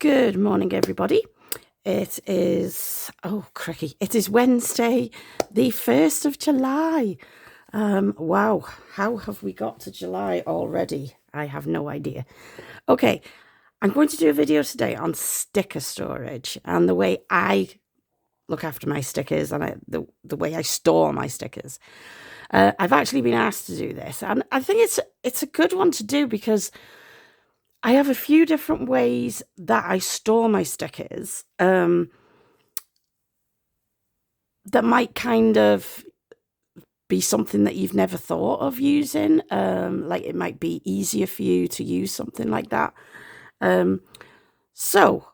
Good morning, everybody. It is, oh, cricky, it is Wednesday, the 1st of July. Wow, how have we got to July already? I have no idea. Okay, I'm going to do a video today on sticker storage and the way I look after my stickers and the way I store my stickers. I've actually been asked to do this, and I think it's a good one to do because I have a few different ways that I store my stickers that might kind of be something that you've never thought of using. Like it might be easier for you to use something like that. So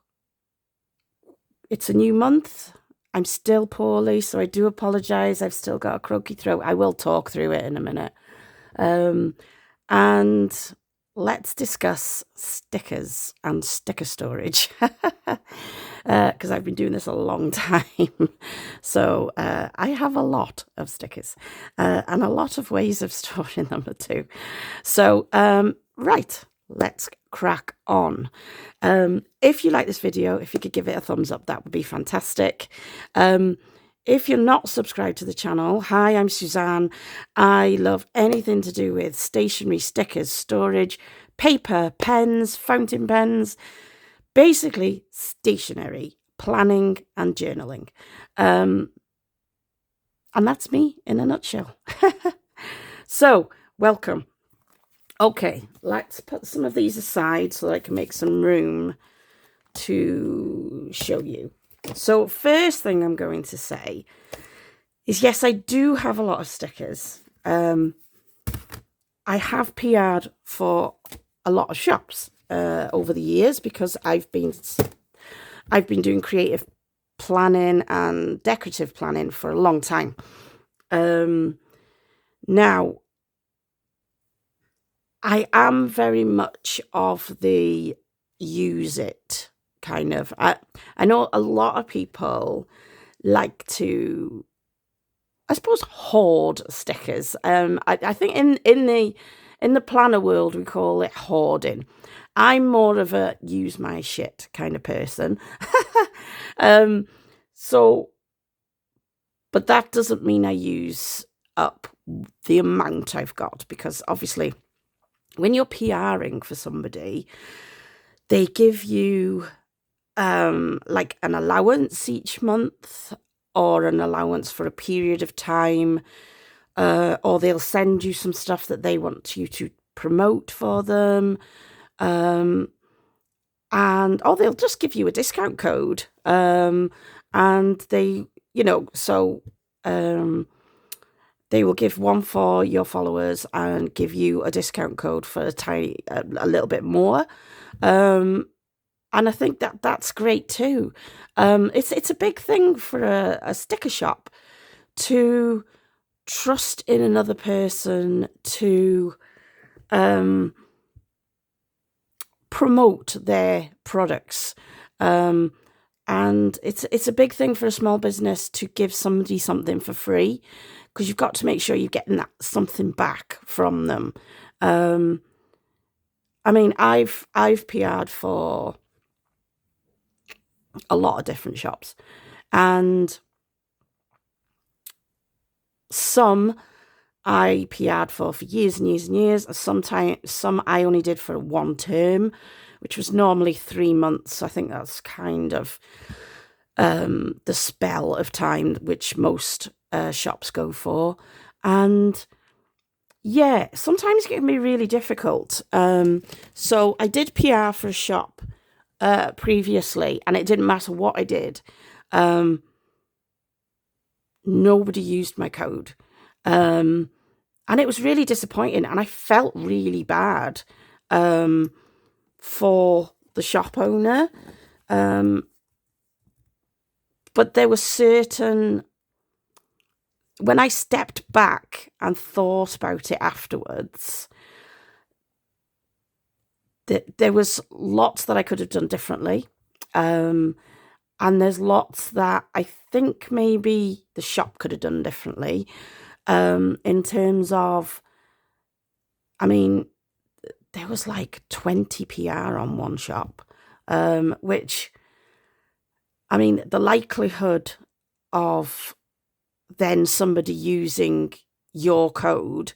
it's a new month. I'm still poorly, so I do apologise. I've still got a croaky throat. I will talk through it in a minute. And let's discuss stickers and sticker storage because I've been doing this a long time. So I have a lot of stickers and a lot of ways of storing them too. So, right, let's crack on. If you like this video, if you could give it a thumbs up, that would be fantastic. If you're not subscribed to the channel, hi, I'm Suzanne. I love anything to do with stationery, stickers, storage, paper, pens, fountain pens, basically stationery, planning and journaling. And that's me in a nutshell. So, welcome. Okay, let's put some of these aside so that I can make some room to show you. So first thing I'm going to say is, yes, I do have a lot of stickers. I have PR'd for a lot of shops over the years because I've been doing creative planning and decorative planning for a long time. Now, I am very much of the use it kind of. I know a lot of people like to, I suppose, hoard stickers. I think in the planner world we call it hoarding. I'm more of a use my shit kind of person. So, but that doesn't mean I use up the amount I've got, because obviously when you're PRing for somebody, they give you like an allowance each month or an allowance for a period of time, or they'll send you some stuff that they want you to promote for them, and or they'll just give you a discount code, and they, so they will give one for your followers and give you a discount code for a little bit more. And I think that's great too. It's a big thing for a sticker shop to trust in another person to promote their products. And it's a big thing for a small business to give somebody something for free, because you've got to make sure you're getting that something back from them. I mean, I've PR'd for a lot of different shops, and some I PR'd for years and years and years. Some I only did for one term, which was normally 3 months. I think that's kind of the spell of time which most shops go for. And yeah, sometimes it can be really difficult. So I did PR for a shop previously, and it didn't matter what I did. Nobody used my code. And it was really disappointing, and I felt really bad for the shop owner. But there were certain, when I stepped back and thought about it afterwards, there was lots that I could have done differently. And there's lots that I think maybe the shop could have done differently. In terms of, I mean, there was like 20 PR on one shop. which, I mean, the likelihood of then somebody using your code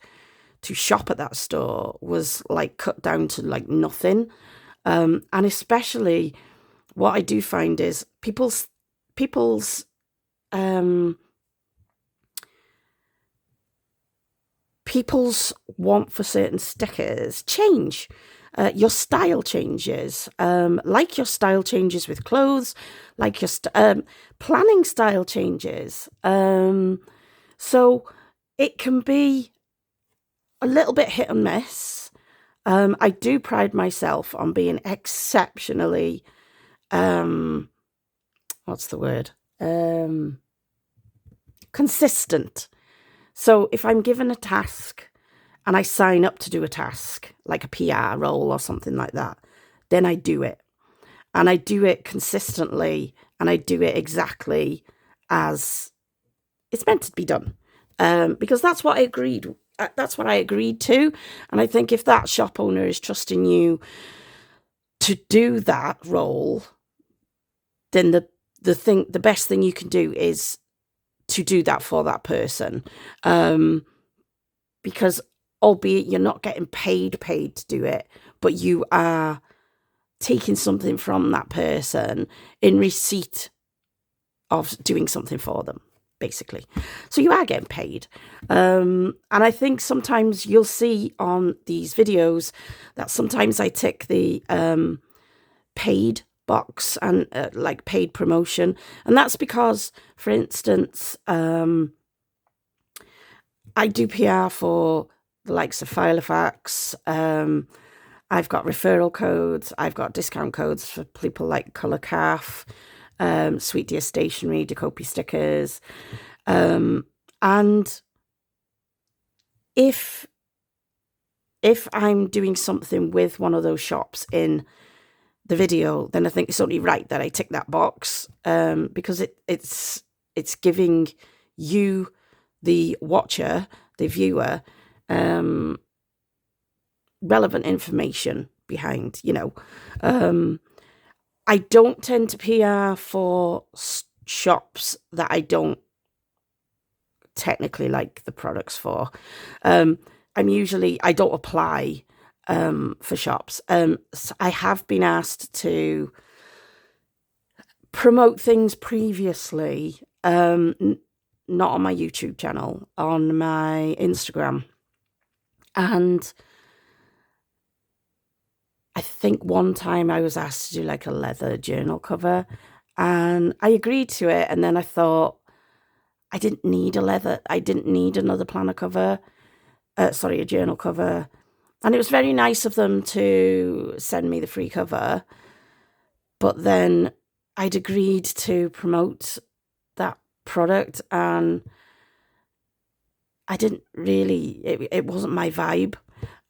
to shop at that store was like cut down to like nothing. And especially what I do find is people's want for certain stickers change. Your style changes, like your style changes with clothes, like your planning style changes. So it can be a little bit hit and miss. I do pride myself on being exceptionally, what's the word? Consistent. So if I'm given a task and I sign up to do a task, like a PR role or something like that, then I do it. And I do it consistently, and I do it exactly as it's meant to be done. Because that's what I agreed. That's what I agreed to. And I think if that shop owner is trusting you to do that role, then the best thing you can do is to do that for that person. Because albeit you're not getting paid to do it, but you are taking something from that person in receipt of doing something for them, basically. So you are getting paid. And I think sometimes you'll see on these videos that sometimes I tick the paid box and like paid promotion. And that's because, for instance, I do PR for the likes of Filofax. I've got referral codes. I've got discount codes for people like Colour Calf, Sweet Dear Stationery, Decopy stickers. And if I'm doing something with one of those shops in the video, then I think it's only right that I tick that box, because it's giving you, the watcher, the viewer, relevant information behind, I don't tend to PR for shops that I don't technically like the products for. I don't apply for shops. So I have been asked to promote things previously, not on my YouTube channel, on my Instagram. And I think one time I was asked to do like a leather journal cover, and I agreed to it. And then I thought I didn't need another planner cover, a journal cover. And it was very nice of them to send me the free cover. But then I'd agreed to promote that product, and I didn't really, it wasn't my vibe.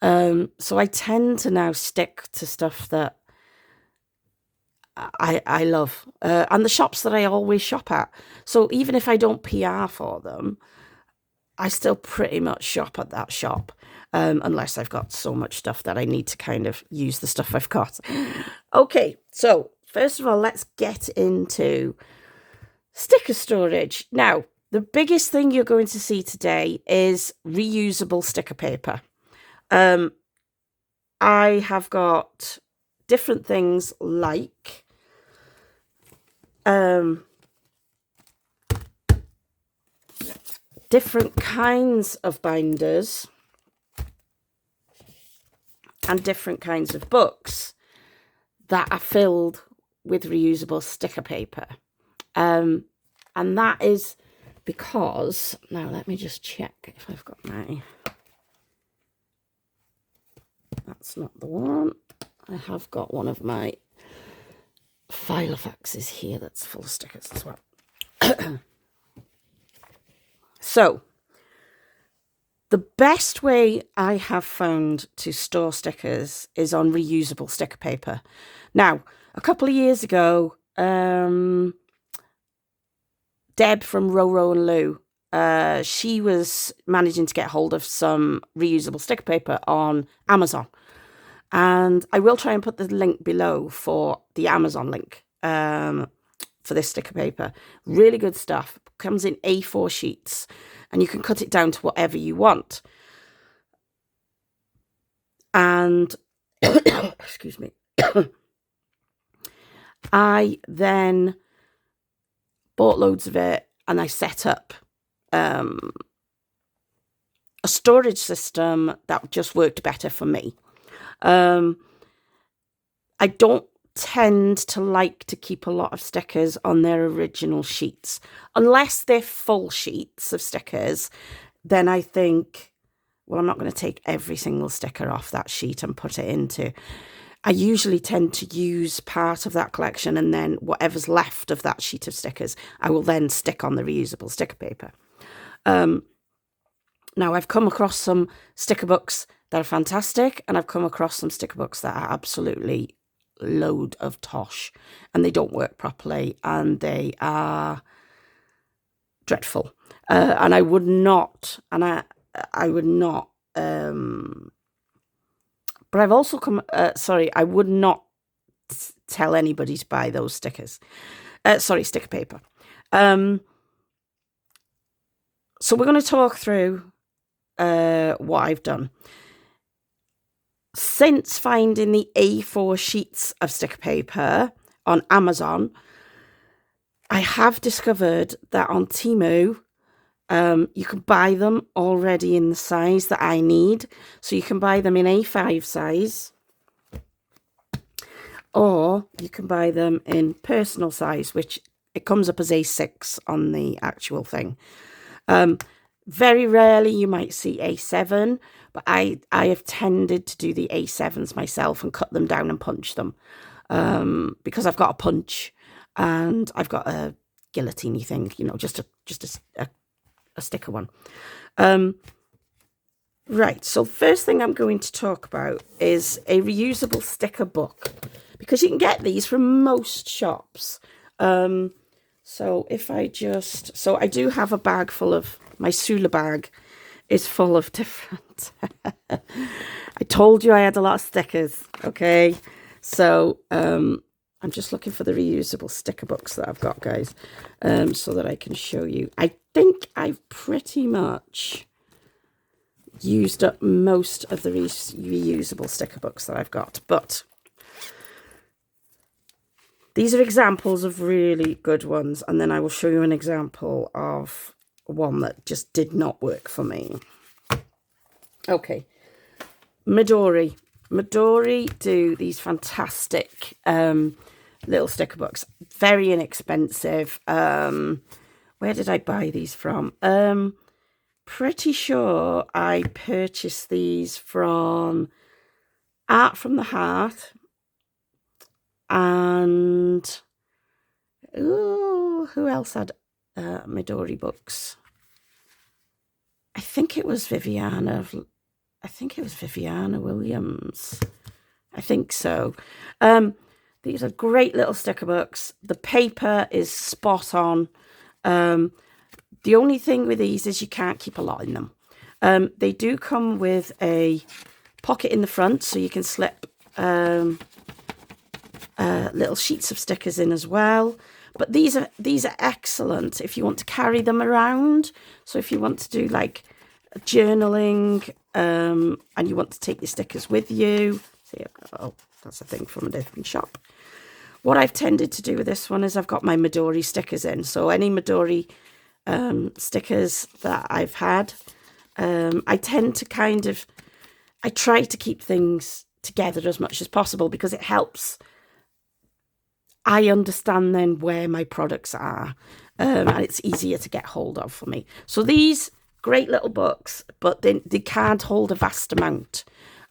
So I tend to now stick to stuff that I love, and the shops that I always shop at. So even if I don't PR for them, I still pretty much shop at that shop, unless I've got so much stuff that I need to kind of use the stuff I've got. Okay, so first of all, let's get into sticker storage. Now, the biggest thing you're going to see today is reusable sticker paper. I have got different things like different kinds of binders and different kinds of books that are filled with reusable sticker paper. And that is because, now let me just check if I've got my, that's not the one. I have got one of my Filofaxes here that's full of stickers as well. So, the best way I have found to store stickers is on reusable sticker paper. Now, a couple of years ago, Deb from Roro and Lou, she was managing to get hold of some reusable sticker paper on Amazon. And I will try and put the link below for the Amazon link for this sticker paper. Really good stuff. Comes in A4 sheets, and you can cut it down to whatever you want. And excuse me. I then bought loads of it, and I set up a storage system that just worked better for me. I don't tend to like to keep a lot of stickers on their original sheets. Unless they're full sheets of stickers, then I think, well, I'm not going to take every single sticker off that sheet and put it into. I usually tend to use part of that collection, and then whatever's left of that sheet of stickers, I will then stick on the reusable sticker paper. Now, I've come across some sticker books that are fantastic, and I've come across some sticker books that are absolutely load of tosh, and they don't work properly, and they are dreadful. And I would not, but I've also come, I would not tell anybody to buy those stickers. Sticker paper. So we're going to talk through what I've done. Since finding the A4 sheets of sticker paper on Amazon, I have discovered that on Temu, you can buy them already in the size that I need. So you can buy them in A5 size, or you can buy them in personal size, which it comes up as A6 on the actual thing. Very rarely you might see A7, but I have tended to do the A7s myself and cut them down and punch them, because I've got a punch and I've got a guillotine thing, you know, just a sticker one. Right, so first thing I'm going to talk about is a reusable sticker book, because you can get these from most shops. So if I I do have a bag full of, my Sula bag is full of different, I told you I had a lot of stickers, okay? So I'm just looking for the reusable sticker books that I've got, guys, so that I can show you. I think I've pretty much used up most of the reusable sticker books that I've got, but these are examples of really good ones, and then I will show you an example of one that just did not work for me. Okay, Midori. Midori do these fantastic little sticker books. Very inexpensive. Where did I buy these from? Pretty sure I purchased these from Art from the Heart. And who else had Midori books? I think it was Viviana Williams. I think so. These are great little sticker books. The paper is spot on. The only thing with these is you can't keep a lot in them. They do come with a pocket in the front, so you can slip little sheets of stickers in as well. But these are excellent if you want to carry them around. So if you want to do like journaling, and you want to take your stickers with you. See, oh, that's a thing from a different shop. What I've tended to do with this one is I've got my Midori stickers in. So any Midori stickers that I've had, I tend to I try to keep things together as much as possible, because it helps. I understand then where my products are, and it's easier to get hold of for me. So these great little books, but they can't hold a vast amount.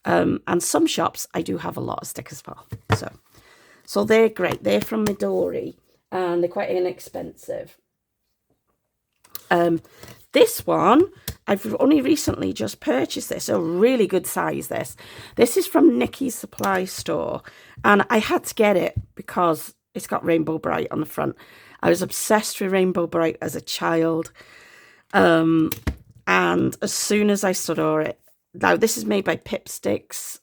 And some shops I do have a lot of stickers for. So they're great. They're from Midori, and they're quite inexpensive. This one, I've only recently just purchased this, a really good size. This is from Nikkis supply store, and I had to get it because it's got Rainbow Bright on the front. I was obsessed with Rainbow Bright as a child, and as soon as I saw it, now this is made by Pipsticks,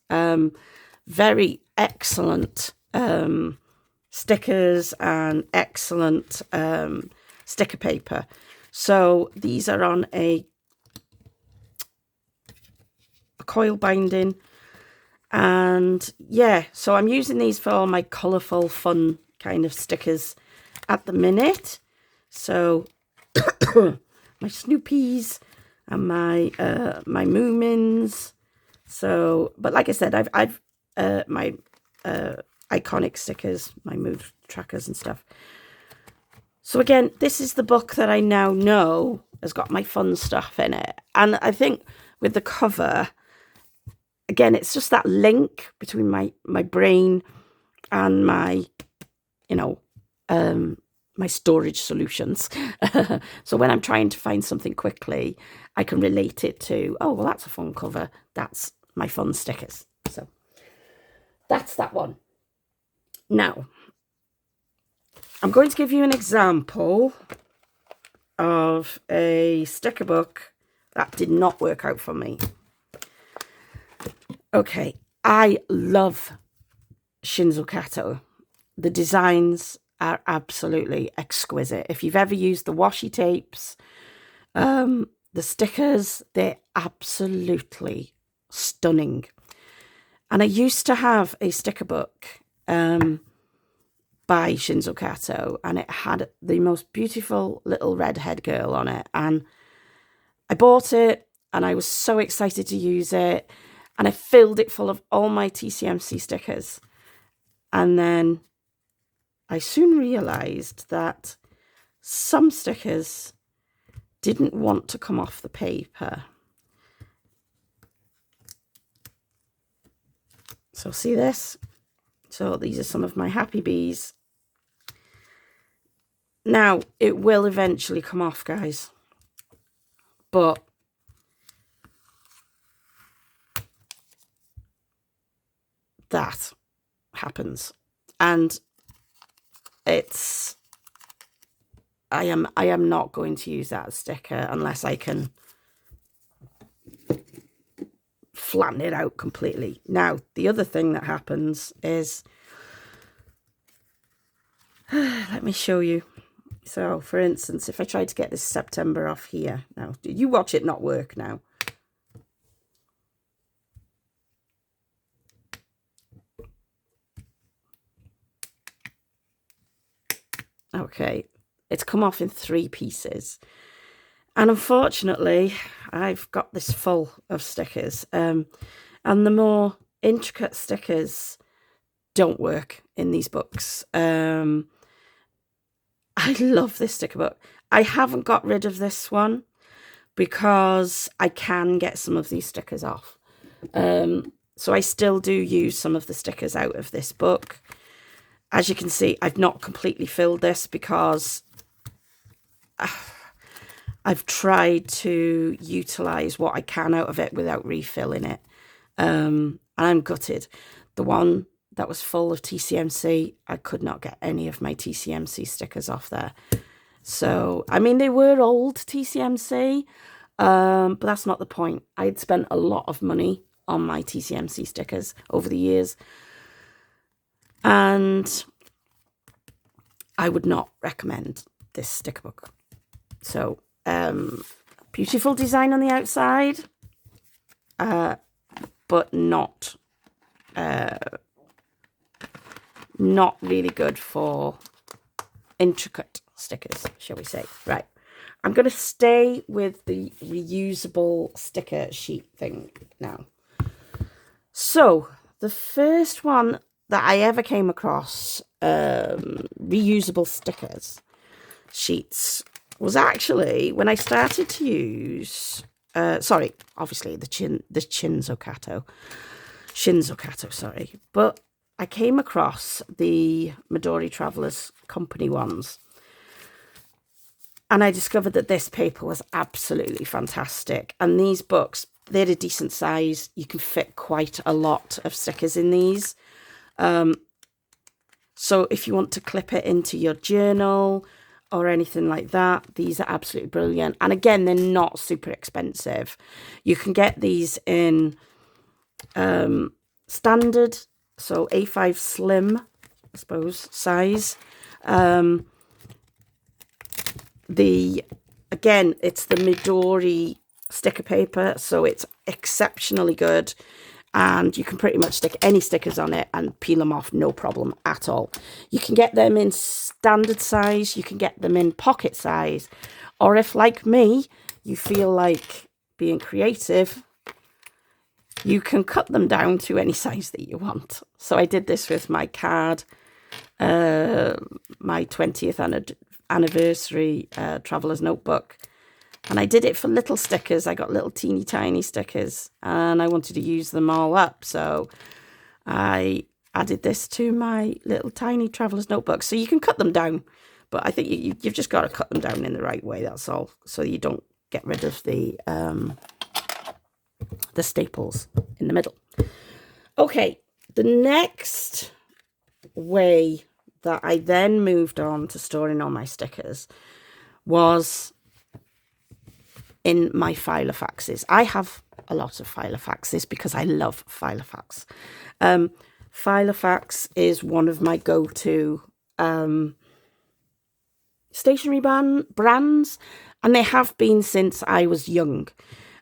very excellent stickers and excellent sticker paper. So these are on a coil binding, and yeah, so I'm using these for all my colourful fun kind of stickers at the minute. So my Snoopies and my my Moomins. So, but like I said, I've my iconic stickers, my move trackers and stuff. So again, this is the book that I now know has got my fun stuff in it. And I think with the cover, again, it's just that link between my brain and my, you know, my storage solutions. So when I'm trying to find something quickly, I can relate it to, oh, well, that's a fun cover. That's my fun stickers. So that's that one. Now, I'm going to give you an example of a sticker book that did not work out for me. Okay, I love Shinzo Kato. The designs are absolutely exquisite. If you've ever used the washi tapes, the stickers, they're absolutely stunning. And I used to have a sticker book by Shinzo Kato, and it had the most beautiful little redhead girl on it. And I bought it, and I was so excited to use it, and I filled it full of all my TCMC stickers. And then I soon realised that some stickers didn't want to come off the paper. So see this? So these are some of my happy bees. Now, it will eventually come off, guys. But that happens. And it's... I am not going to use that sticker unless I can flatten it out completely. Now, the other thing that happens is... let me show you. So, for instance, if I try to get this September off here. Now, did you watch it not work now? Okay, it's come off in 3 pieces. And unfortunately, I've got this full of stickers. And the more intricate stickers don't work in these books. I love this sticker book. I haven't got rid of this one because I can get some of these stickers off. So I still do use some of the stickers out of this book. As you can see, I've not completely filled this because I've tried to utilise what I can out of it without refilling it. And I'm gutted. The one that was full of TCMC, I could not get any of my TCMC stickers off there. So, I mean, they were old TCMC, but that's not the point. I had spent a lot of money on my TCMC stickers over the years. And I would not recommend this sticker book. So, beautiful design on the outside, but not really good for intricate stickers, shall we say. Right, I'm going to stay with the reusable sticker sheet thing now. So, the first one that I ever came across, reusable stickers sheets, was actually when I started to use, obviously the Shinzo Kato, sorry, but I came across the Midori Travellers Company ones, and I discovered that this paper was absolutely fantastic. And these books, they're a decent size. You can fit quite a lot of stickers in these. So if you want to clip it into your journal or anything like that, these are absolutely brilliant. And again, they're not super expensive. You can get these in standard so A5 slim, I suppose, size. Again, it's the Midori sticker paper, so it's exceptionally good, and you can pretty much stick any stickers on it and peel them off, no problem at all. You can get them in standard size, you can get them in pocket size, or if, like me, you feel like being creative, you can cut them down to any size that you want. So I did this with my card, my 20th anniversary traveler's notebook, and I did it for little stickers. I got little teeny tiny stickers and I wanted to use them all up, so I added this to my little tiny traveler's notebook. So you can cut them down, but I think you've just got to cut them down in the right way, that's all, so you don't get rid of the staples in the middle. Okay, the next way that I then moved on to storing all my stickers was in my Filofaxes. I have a lot of Filofaxes because I love Filofax. Filofax is one of my go-to stationery brands, and they have been since I was young.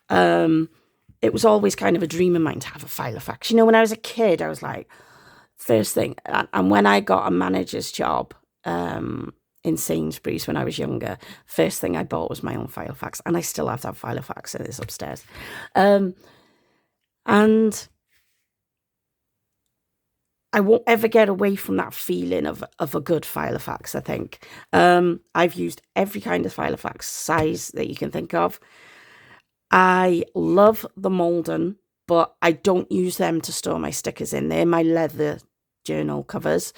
It was always kind of a dream of mine to have a Filofax. You know, when I was a kid, I was like, first thing, and when I got a manager's job in Sainsbury's when I was younger, first thing I bought was my own Filofax, and I still have that Filofax, and it's upstairs. And I won't ever get away from that feeling of a good Filofax, I think. I've used every kind of Filofax size that you can think of. I love the Malden, but I don't use them to store my stickers in. They're my leather journal covers.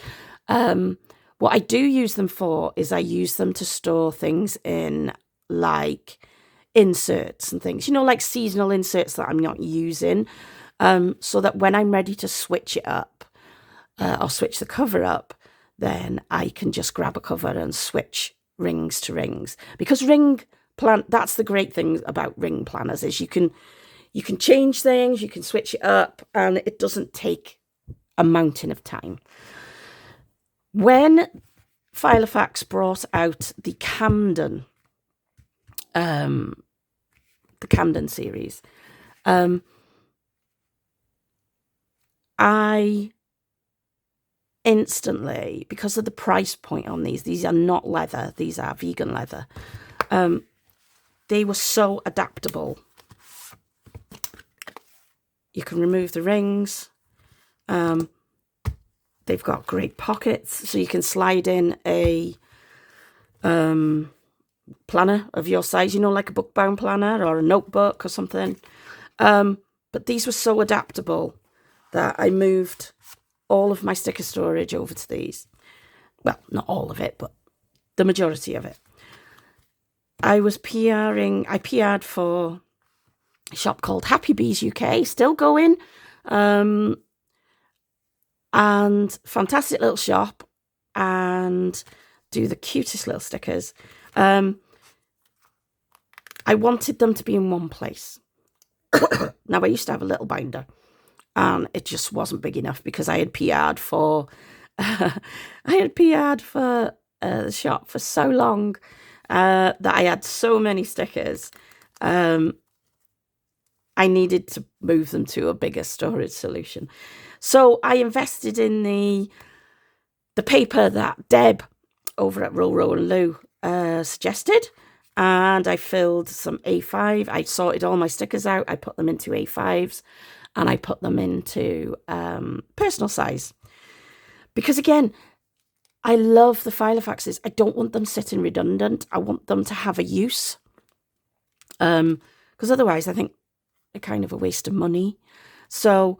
What I do use them for is I use them to store things in, like inserts and things, you know, like seasonal inserts that I'm not using, so that when I'm ready to switch it up, or switch the cover up, then I can just grab a cover and switch rings to rings. Because that's the great thing about ring planners, is you can change things, you can switch it up, and it doesn't take a mountain of time. When Filofax brought out the Camden series, I instantly, because of the price point on these are not leather, these are vegan leather, they were so adaptable. You can remove the rings. They've got great pockets, so you can slide in a planner of your size, you know, like a book-bound planner or a notebook or something. But these were so adaptable that I moved all of my sticker storage over to these. Well, not all of it, but the majority of it. I PR'd for a shop called Happy Bees UK, still going. And fantastic little shop, and do the cutest little stickers. I wanted them to be in one place. Now, I used to have a little binder, and it just wasn't big enough because I had PR'd for the shop for so long that I had so many stickers. I needed to move them to a bigger storage solution. So I invested in the paper that Deb over at Row and Lou suggested, and I filled some A5. I sorted all my stickers out. I put them into A5s, and I put them into personal size. Because again, I love the Filofaxes. I don't want them sitting redundant. I want them to have a use. Because otherwise I think they're kind of a waste of money. So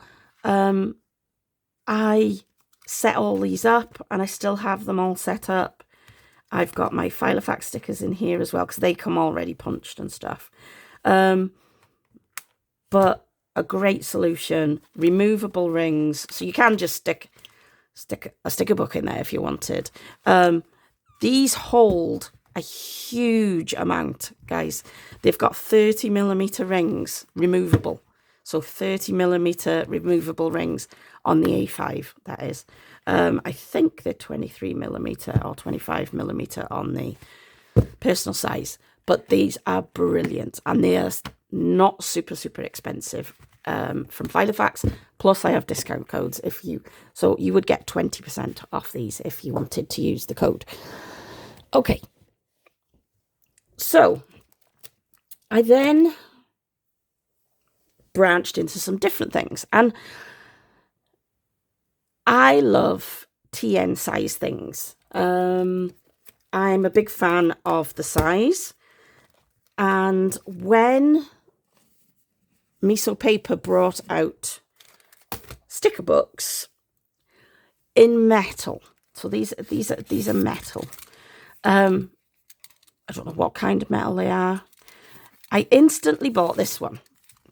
I set all these up, and I still have them all set up. I've got my Filofax stickers in here as well, because they come already punched and stuff. But a great solution, removable rings, so you can just stick a sticker book in there if you wanted. These hold a huge amount, guys. They've got 30mm rings, removable. So 30mm removable rings on the A5, that is. I think they're 23mm or 25mm on the personal size. But these are brilliant, and they are not super, super expensive from Filofax. Plus, I have discount codes so you would get 20% off these if you wanted to use the code. Okay. So, I then branched into some different things, and I love TN size things. I'm a big fan of the size. And when Miso Paper brought out sticker books in metal, so these are metal. I don't know what kind of metal they are. I instantly bought this one,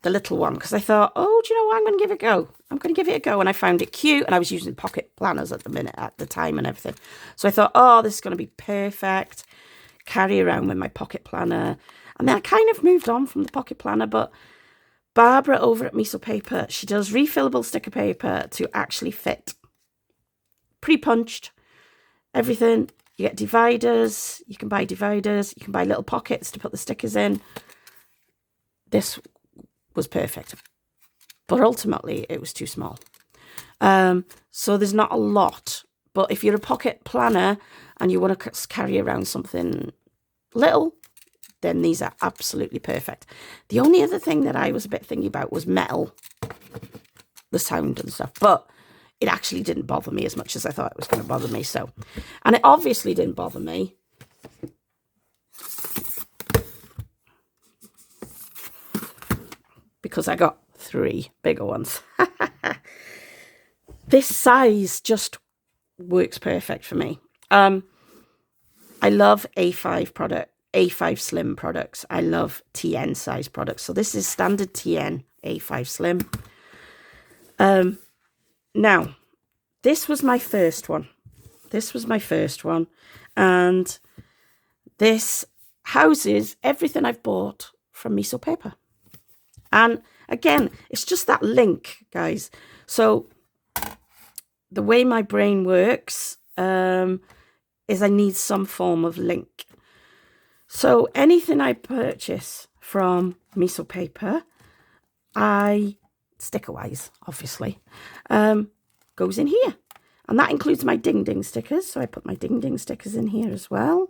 the little one, because I thought, oh, do you know what? I'm going to give it a go. I'm going to give it a go. And I found it cute, and I was using pocket planners at the time and everything. So I thought, oh, this is going to be perfect. Carry around with my pocket planner. And then I kind of moved on from the pocket planner, but Barbara over at Miso Paper, she does refillable sticker paper to actually fit. Pre-punched, everything. You get dividers, you can buy dividers, you can buy little pockets to put the stickers in. This was perfect. But ultimately, it was too small. So there's not a lot. But if you're a pocket planner and you want to carry around something little, then these are absolutely perfect. The only other thing that I was a bit thinking about was metal, the sound and stuff, but it actually didn't bother me as much as I thought it was going to bother me. So, and it obviously didn't bother me because I got 3 bigger ones. This size just works perfect for me. I love A5 Slim products. I love TN size products. So this is standard TN A5 Slim. Now, this was my first one. And this houses everything I've bought from Miso Paper. And again, it's just that link, guys. So the way my brain works is I need some form of link. So anything I purchase from Miso Paper, sticker-wise, obviously, goes in here. And that includes my Ding Ding stickers. So I put my Ding Ding stickers in here as well.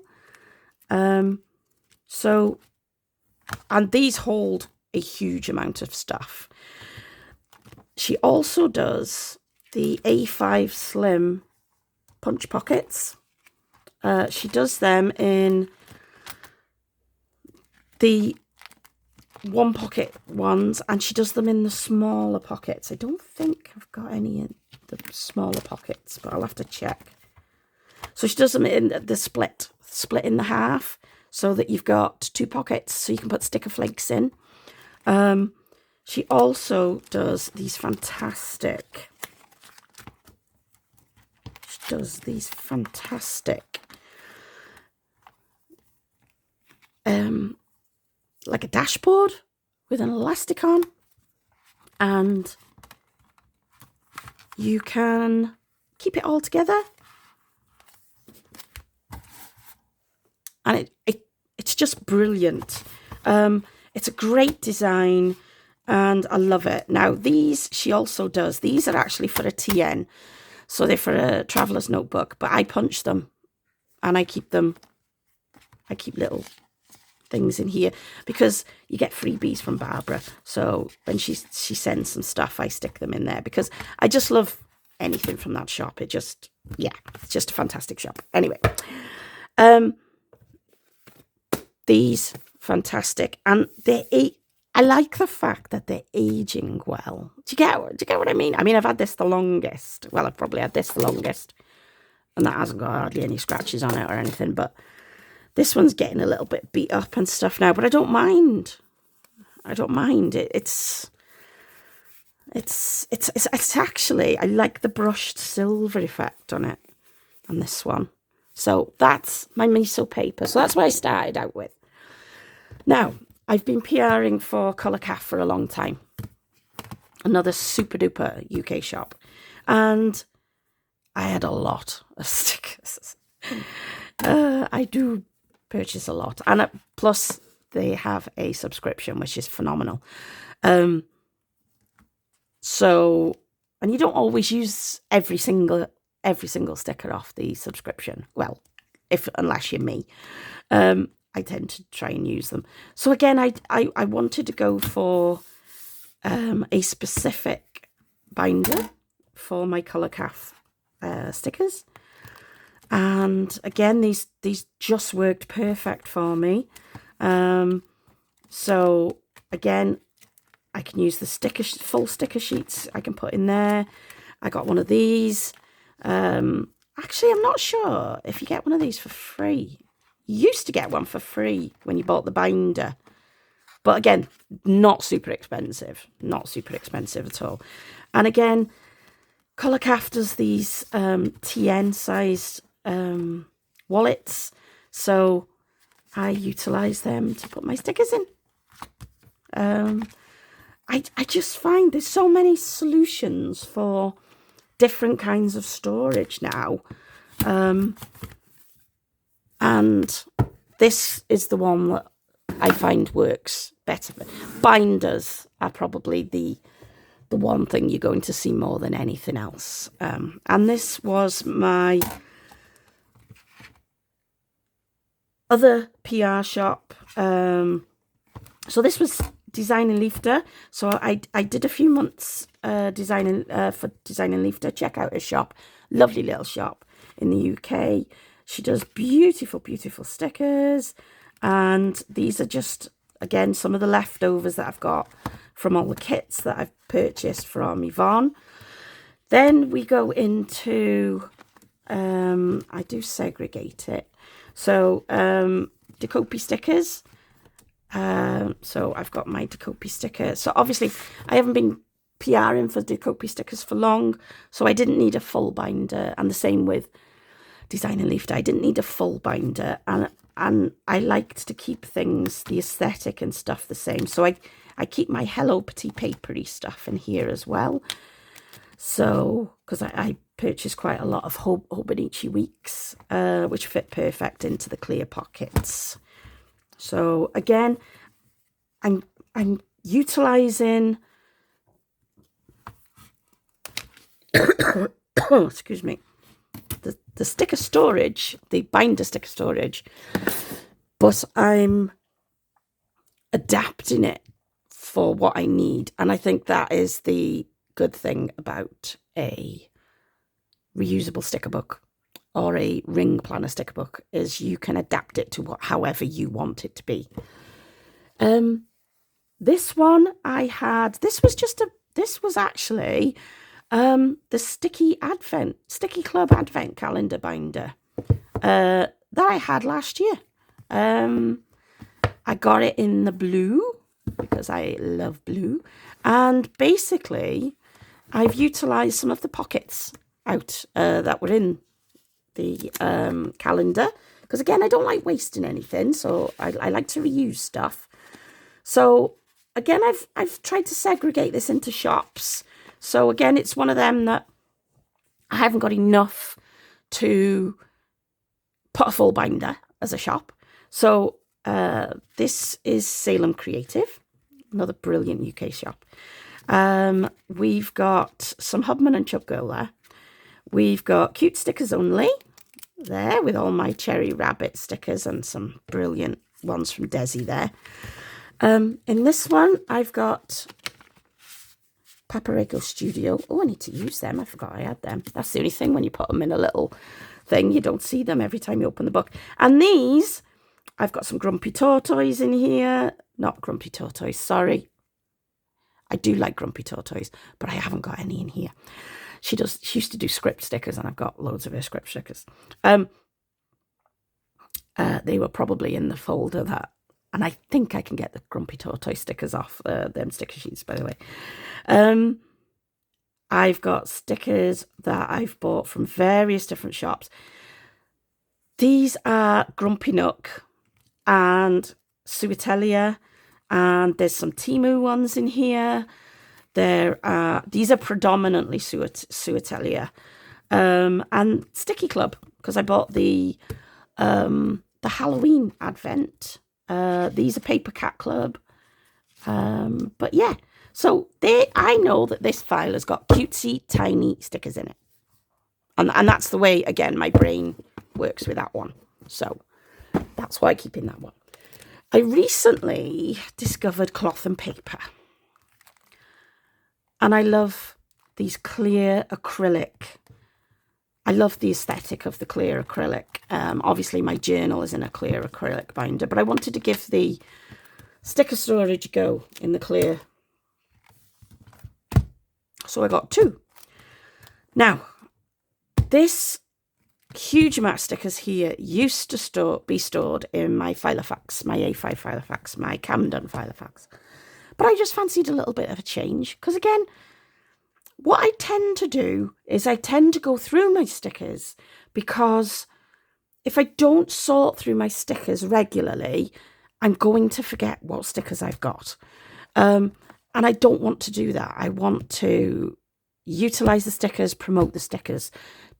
And these hold a huge amount of stuff. She also does the A5 Slim punch pockets. She does them in the 1 pocket ones, and she does them in the smaller pockets. I don't think I've got any in the smaller pockets, but I'll have to check. So she does them in the split in the half, so that you've got 2 pockets, so you can put sticker flakes in. She also does these fantastic. Like a dashboard with an elastic on, and you can keep it all together, and it's just brilliant. It's a great design, and I love it. Now these she also does. These are actually for a TN, so they're for a traveler's notebook, but I punch them and I keep little things in here because you get freebies from Barbara. So when she sends some stuff, I stick them in there because I just love anything from that shop. It's just a fantastic shop. Anyway, these fantastic, and I like the fact that they're aging well. Do you get what I mean? I mean, I've had this the longest. Well, I've probably had this the longest, and that hasn't got hardly any scratches on it or anything, but this one's getting a little bit beat up and stuff now, but I don't mind. It's actually, I like the brushed silver effect on it, on this one. So that's my Miso Paper. So that's what I started out with. Now, I've been PRing for Colour Calf for a long time. another super duper UK shop. And I had a lot of stickers. I do purchase a lot. And plus they have a subscription, which is phenomenal. So, and you don't always use every single sticker off the subscription. Well, unless you're me, I tend to try and use them. So again, I wanted to go for a specific binder for my colour calf stickers, and again these just worked perfect for me. So again, I can use the full sticker sheets I can put in there. I got one of these. Actually, I'm not sure if you get one of these for free. You used to get one for free when you bought the binder. But again, not super expensive. Not super expensive at all. And again, Colour Calf does these TN sized wallets. So I utilise them to put my stickers in. I just find there's so many solutions for different kinds of storage now. And this is the one that I find works better. Binders are probably the one thing you're going to see more than anything else. And this was my other PR shop. So this was Design & Leafter. So I did a few months for Design & Leafter. Check out her shop. Lovely little shop in the UK. She does beautiful, beautiful stickers. And these are just, again, some of the leftovers that I've got from all the kits that I've purchased from Yvonne. Then we go into, I do segregate it. So, Decopy stickers. So I've got my Decopy sticker. So obviously I haven't been PRing for Decopy stickers for long, so I didn't need a full binder. And the same with Design & Leafter. I didn't need a full binder, and I liked to keep things, the aesthetic and stuff, the same. So I keep my Hello Petit papery stuff in here as well. So, because I purchased quite a lot of Hobonichi Weeks, which fit perfect into the clear pockets. So again, I'm utilising excuse me, the sticker storage, the binder sticker storage, but I'm adapting it for what I need. And I think that is the good thing about a reusable sticker book or a ring planner sticker book, is you can adapt it to however you want it to be. This one I had, this was actually the Sticky Club Advent Calendar binder that I had last year. I got it in the blue because I love blue, and basically I've utilised some of the pockets out that were in the calendar, because again, I don't like wasting anything, so I like to reuse stuff. So again, I've tried to segregate this into shops. So again, it's one of them that I haven't got enough to put a full binder as a shop. So this is Salem Creative, another brilliant UK shop. We've got some Hubman and Chub Girl there. We've got Cute Stickers Only there with all my Cherry Rabbit stickers and some brilliant ones from Desi there. In this one, I've got Paparego Studio. Oh, I need to use them. I forgot I had them. That's the only thing, when you put them in a little thing, you don't see them every time you open the book. And these, I've got some Grumpy Tortoise in here. Not Grumpy Tortoise, sorry. I do like Grumpy Tortoise, but I haven't got any in here. She used to do script stickers, and I've got loads of her script stickers. They were probably in the folder that, and I think I can get the Grumpy Tortoise stickers off them sticker sheets, by the way. I've got stickers that I've bought from various different shops. These are Grumpy Nook and Suatelia, and there's some Temu ones in here. These are predominantly Suatelier and Sticky Club, because I bought the Halloween Advent. These are Paper Cat Club. But yeah, so I know that this file has got cutesy tiny stickers in it. And that's the way, again, my brain works with that one. So that's why I keep in that one. I recently discovered cloth and paper. And I love these clear acrylic. I love the aesthetic of the clear acrylic. Obviously, my journal is in a clear acrylic binder, but I wanted to give the sticker storage a go in the clear. So I got 2. Now, this huge amount of stickers here used to be stored in my Filofax, my A5 Filofax, my Camden Filofax. But I just fancied a little bit of a change. Because again, what I tend to do is I tend to go through my stickers, because if I don't sort through my stickers regularly, I'm going to forget what stickers I've got. And I don't want to do that. I want to utilize the stickers, promote the stickers,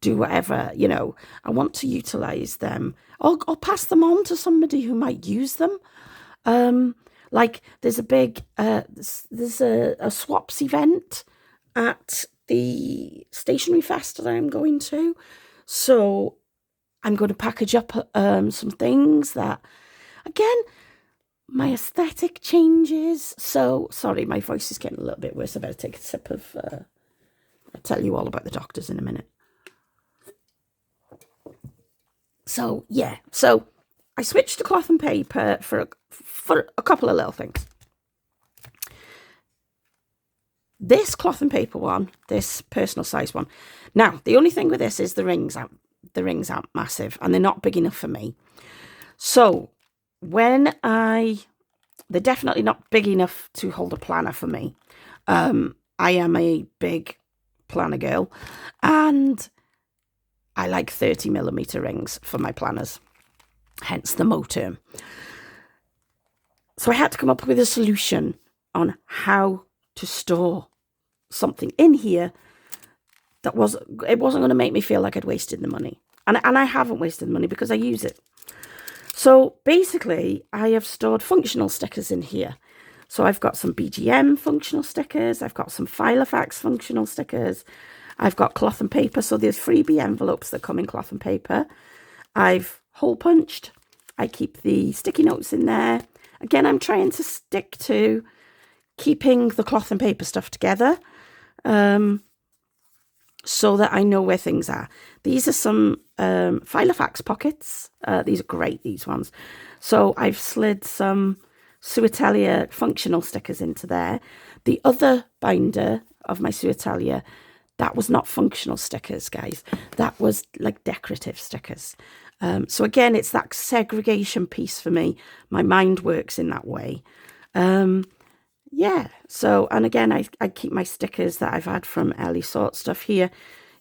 do whatever, you know. I want to utilize them or pass them on to somebody who might use them. Like there's a big, there's a swaps event at the stationery fest that I'm going to. So I'm going to package up some things that, again, my aesthetic changes. So, sorry, my voice is getting a little bit worse. I better take a sip of, I'll tell you all about the doctors in a minute. So, yeah. So, I switched to cloth and paper for a couple of little things. This cloth and paper one, this personal size one. Now, the only thing with this is the rings aren't massive and they're not big enough for me. So, they're definitely not big enough to hold a planner for me. I am a big planner girl, and I like 30mm rings for my planners, hence the Mo term. So I had to come up with a solution on how to store something in here that wasn't going to make me feel like I'd wasted the money. And I haven't wasted the money because I use it. So basically, I have stored functional stickers in here. So I've got some BGM functional stickers. I've got some Filofax functional stickers. I've got cloth and paper. So there's freebie envelopes that come in cloth and paper. I've hole punched. I keep the sticky notes in there. Again, I'm trying to stick to keeping the cloth and paper stuff together, so that I know where things are. These are some Filofax pockets. These are great, these ones. So I've slid some Suatelier functional stickers into there. The other binder of my Suatelier, that was not functional stickers, guys. That was like decorative stickers. So again, it's that segregation piece for me. My mind works in that way. Yeah, so, and again, I keep my stickers that I've had from Ellie Sort stuff here.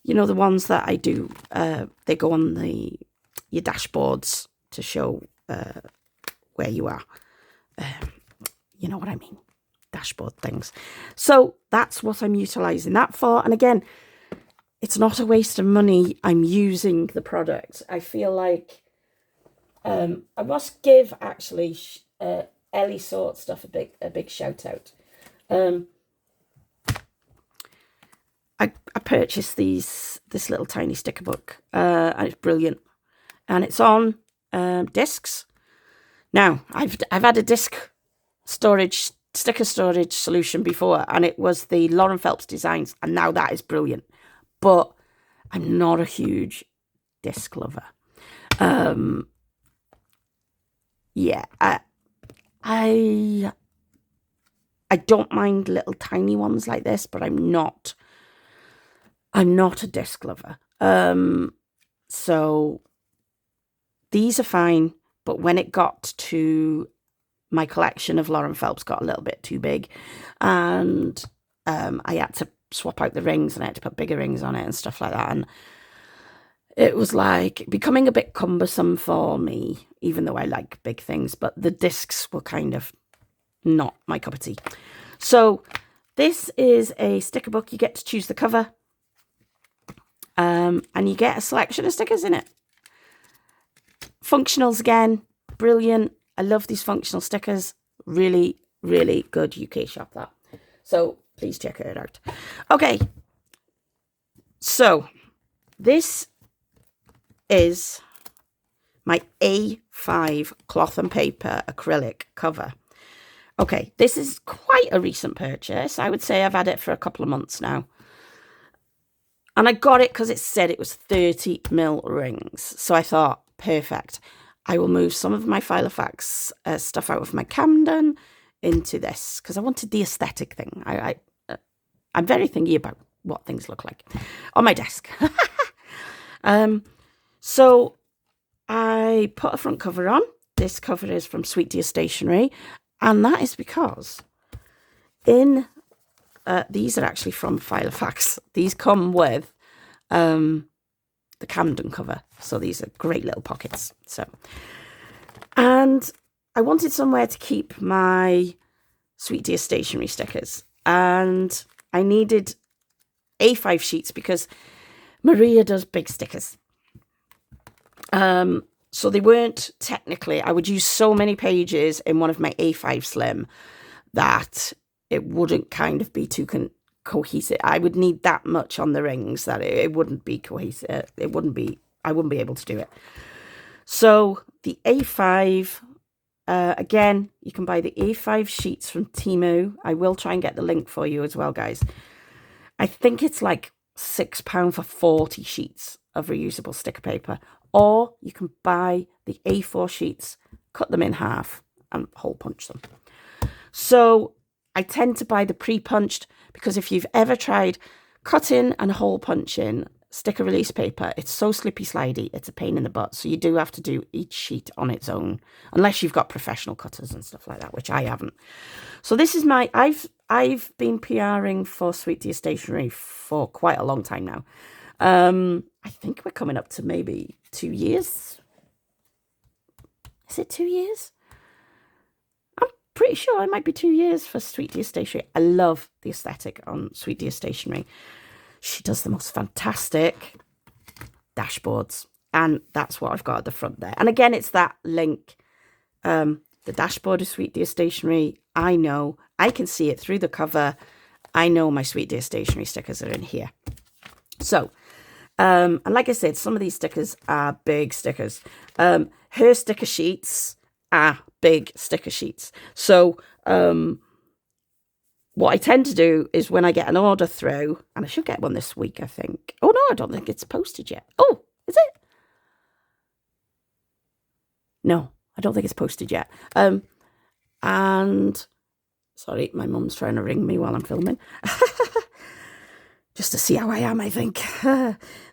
You know, the ones that I do, they go on your dashboards to show where you are. You know what I mean? Dashboard things. So that's what I'm utilising that for. And again, it's not a waste of money. I'm using the product. I feel like I must give, actually, Ellie Sort stuff a big shout out. I purchased this little tiny sticker book, and it's brilliant, and it's on discs. Now I've had a sticker storage solution before, and it was the Lauren Phelps Designs, and now that is brilliant. But I'm not a huge disc lover. Yeah, I don't mind little tiny ones like this, but I'm not a disc lover. So these are fine, but when it got to my collection of Lauren Phelps got a little bit too big, and I had to swap out the rings, and I had to put bigger rings on it and stuff like that, and it was like becoming a bit cumbersome for me, even though I like big things, but the discs were kind of not my cup of tea. So This is a sticker book. You get to choose the cover. And you get a selection of stickers in it. Functionals again, brilliant. I love these functional stickers. Really, really good UK shop, that. So please check it out. Okay. So this is my A5 cloth and paper acrylic cover. Okay, this is quite a recent purchase. I would say I've had it for a couple of months now. And I got it because it said it was 30mm rings. So I thought, perfect. I will move some of my Filofax stuff out of my Camden into this because I wanted the aesthetic thing. I'm very thingy about what things look like on my desk. So I put a front cover on. This cover is from Sweet Dear Stationery. And that is because these are actually from Filofax. These come with the Camden cover. So these are great little pockets. And I wanted somewhere to keep my Sweet Dear Stationery stickers. And I needed A5 sheets because Maria does big stickers. So they weren't technically, I would use so many pages in one of my A5 Slim that it wouldn't kind of be too cohesive. I would need that much on the rings that it wouldn't be cohesive. I wouldn't be able to do it. So the A5, again, you can buy the A5 sheets from Temu. I will try and get the link for you as well, guys. I think it's like £6 for 40 sheets of reusable sticker paper. Or you can buy the A4 sheets, cut them in half and hole punch them. So I tend to buy the pre-punched because if you've ever tried cutting and hole punching sticker release paper, it's so slippy slidey, it's a pain in the butt. So you do have to do each sheet on its own, unless you've got professional cutters and stuff like that, which I haven't. So this is I've been PRing for Sweet Dear Stationery for quite a long time now. I think we're coming up to maybe 2 years. Is it 2 years? I'm pretty sure it might be 2 years for Sweet Dear Stationery. I love the aesthetic on Sweet Dear Stationery. She does the most fantastic dashboards. And that's what I've got at the front there. And again, it's that link. The dashboard of Sweet Dear Stationery. I know. I can see it through the cover. I know my Sweet Dear Stationery stickers are in here. So, and like I said, some of these stickers are big stickers. Her sticker sheets are big sticker sheets. So, what I tend to do is when I get an order through, and I should get one this week, I think. Oh, no, I don't think it's posted yet. Oh, is it? No, I don't think it's posted yet. And, sorry, my mum's trying to ring me while I'm filming. Just to see how I am, I think.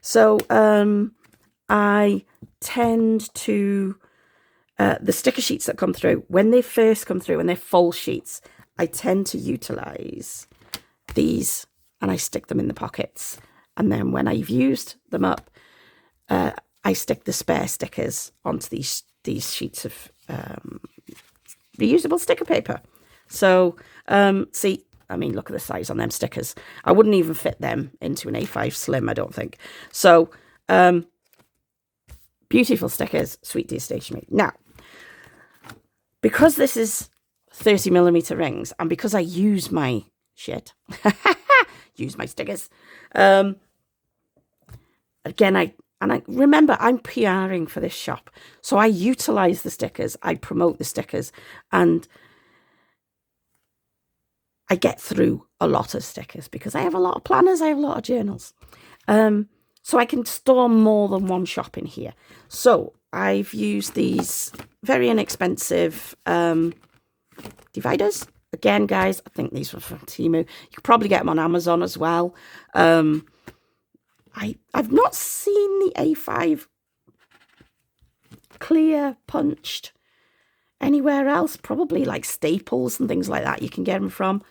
So, I tend to, the sticker sheets that come through, when they first come through, when they're full sheets, I tend to utilise these and I stick them in the pockets. And then when I've used them up, I stick the spare stickers onto these sheets of reusable sticker paper. So, see, I mean, look at the size on them stickers. I wouldn't even fit them into an A5 Slim, I don't think. So, beautiful stickers, Sweet Dear Stationery. Now, because this is 30mm rings, and because I use my use my stickers, again, I remember I'm PRing for this shop, so I utilize the stickers, I promote the stickers, and I get through a lot of stickers because I have a lot of planners, I have a lot of journals. So I can store more than one shop in here. So I've used these very inexpensive dividers. Again, guys, I think these were from Temu. You could probably get them on Amazon as well. I've not seen the A5 clear punched anywhere else. Probably like Staples and things like that you can get them from.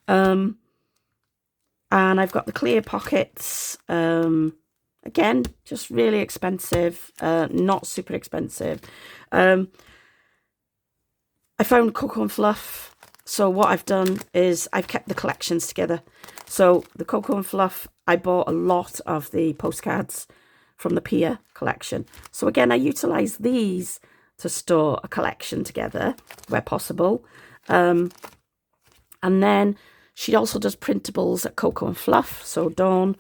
And I've got the clear pockets. Again, just really expensive, not super expensive. I found Cocoa and Fluff So what I've done is I've kept the collections together. So the Cocoa and Fluff, I bought a lot of the postcards from the Pier collection. So again, I utilise these to store a collection together where possible. And then she also does printables at Cocoa and Fluff, so Dawn.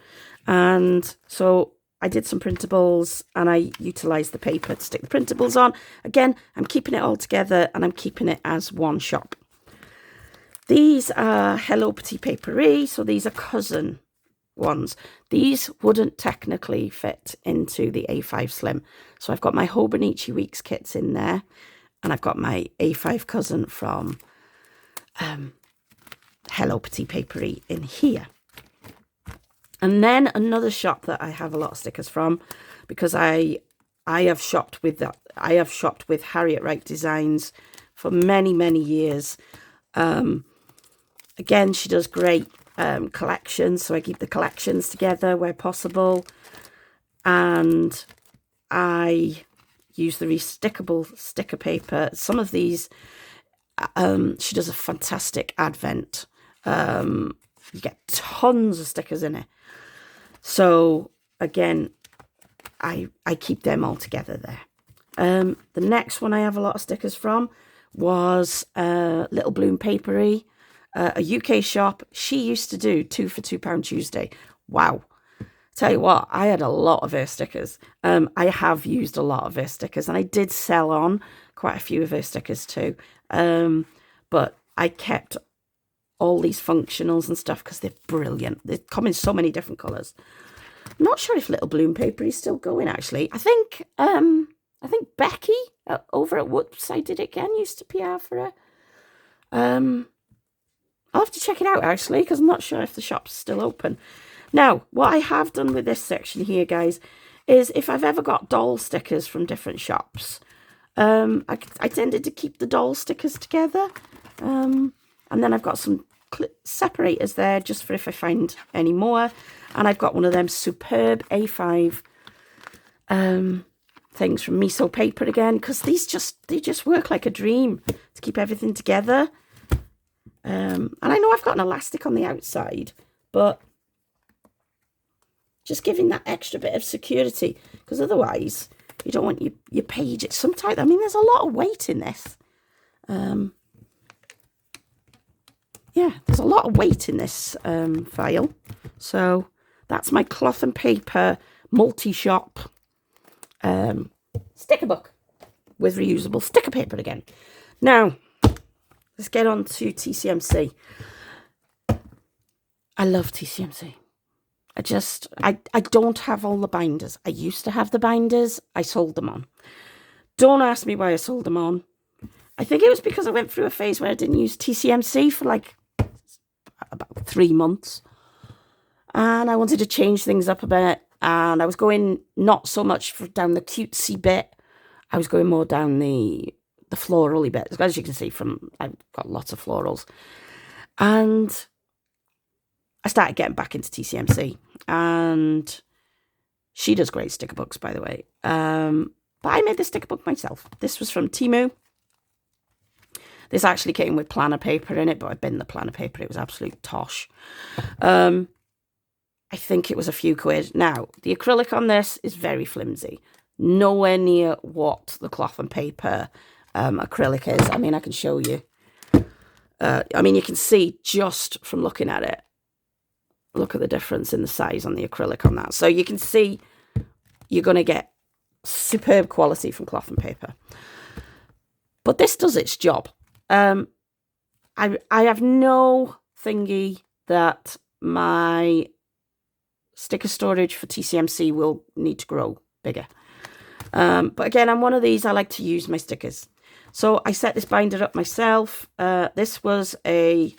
And so I did some printables and I utilised the paper to stick the printables on. Again, I'm keeping it all together and I'm keeping it as one shop. These are Hello Petit Paperie, so these are cousin ones. These wouldn't technically fit into the A5 Slim. So I've got my Hobonichi Weeks kits in there, and I've got my A5 cousin from Hello Petit Paperie in here. And then another shop that I have a lot of stickers from, because I have shopped with that. I have shopped with Harriet Wright Designs for many, many years. Again, she does great collections, so I keep the collections together where possible. And I use the restickable sticker paper. Some of these, she does a fantastic advent. You get tons of stickers in it. So, again, I keep them all together there. The next one I have a lot of stickers from was Little Bloom Papery. A UK shop. She used to do 2 for £2 Tuesday. Wow. Tell you what, I had a lot of her stickers. I have used a lot of her stickers, and I did sell on quite a few of her stickers too. But I kept all these functionals and stuff because they're brilliant. They come in so many different colours. I'm not sure if Little Bloom Paper is still going, actually. I think Becky over at Whoops, I Did It Again, used to PR for her. I'll have to check it out, actually, because I'm not sure if the shop's still open. Now, what I have done with this section here, guys, is if I've ever got doll stickers from different shops, I tended to keep the doll stickers together. And then I've got some separators there just for if I find any more. And I've got one of them superb A5 things from Miso Paper again, because they just work like a dream to keep everything together. And I know I've got an elastic on the outside, but just giving that extra bit of security, because otherwise you don't want your page. It's sometimes, I mean, there's a lot of weight in this. Yeah, there's a lot of weight in this file. So that's my cloth and paper multi-shop sticker book with reusable sticker paper again. Now, let's get on to TCMC. I love TCMC. I don't have all the binders. I used to have the binders. I sold them on. Don't ask me why I sold them on. I think it was because I went through a phase where I didn't use TCMC for like about 3 months. And I wanted to change things up a bit. And I was going not so much down the cutesy bit. I was going more down the florally bit. As you can see, I've got lots of florals. And I started getting back into TCMC. And she does great sticker books, by the way. But I made the sticker book myself. This was from Temu. This actually came with planner paper in it, but I binned the planner paper. It was absolute tosh. I think it was a few quid. Now, the acrylic on this is very flimsy. Nowhere near what the cloth and paper acrylic is. I mean, I can show you. I mean, you can see just from looking at it. Look at the difference in the size on the acrylic on that. So you can see you're going to get superb quality from cloth and paper. But this does its job. I have no thingy that my sticker storage for TCMC will need to grow bigger. But again, I'm one of these, I like to use my stickers. So I set this binder up myself. This was a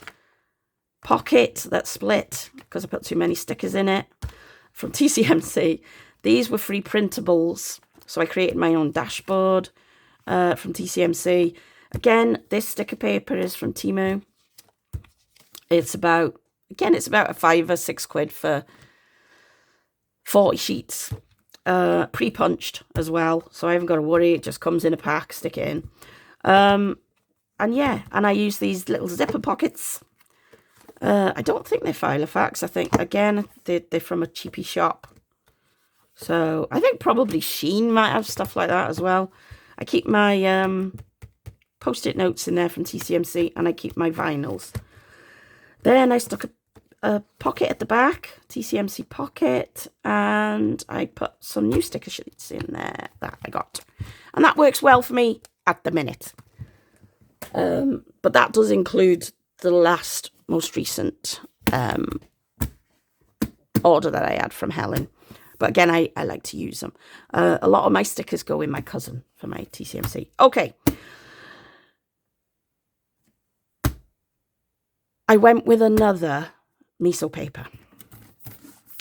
pocket that split because I put too many stickers in it from TCMC. These were free printables. So I created my own dashboard from TCMC. Again, this sticker paper is from Temu. It's about a 5 or 6 quid for 40 sheets. Pre-punched as well, so I haven't got to worry. It just comes in a pack, stick it in. yeah, and I use these little zipper pockets. I don't think they're Filofax. I think, again, they're from a cheapy shop. So I think probably Sheen might have stuff like that as well. I keep my post-it notes in there from TCMC, and I keep my vinyls. Then I stuck a pocket at the back, TCMC pocket, and I put some new sticker sheets in there that I got. And that works well for me at the minute. But that does include the most recent order that I had from Helen. But again, I like to use them. A lot of my stickers go in my cousin for my TCMC. Okay. I went with another miso paper.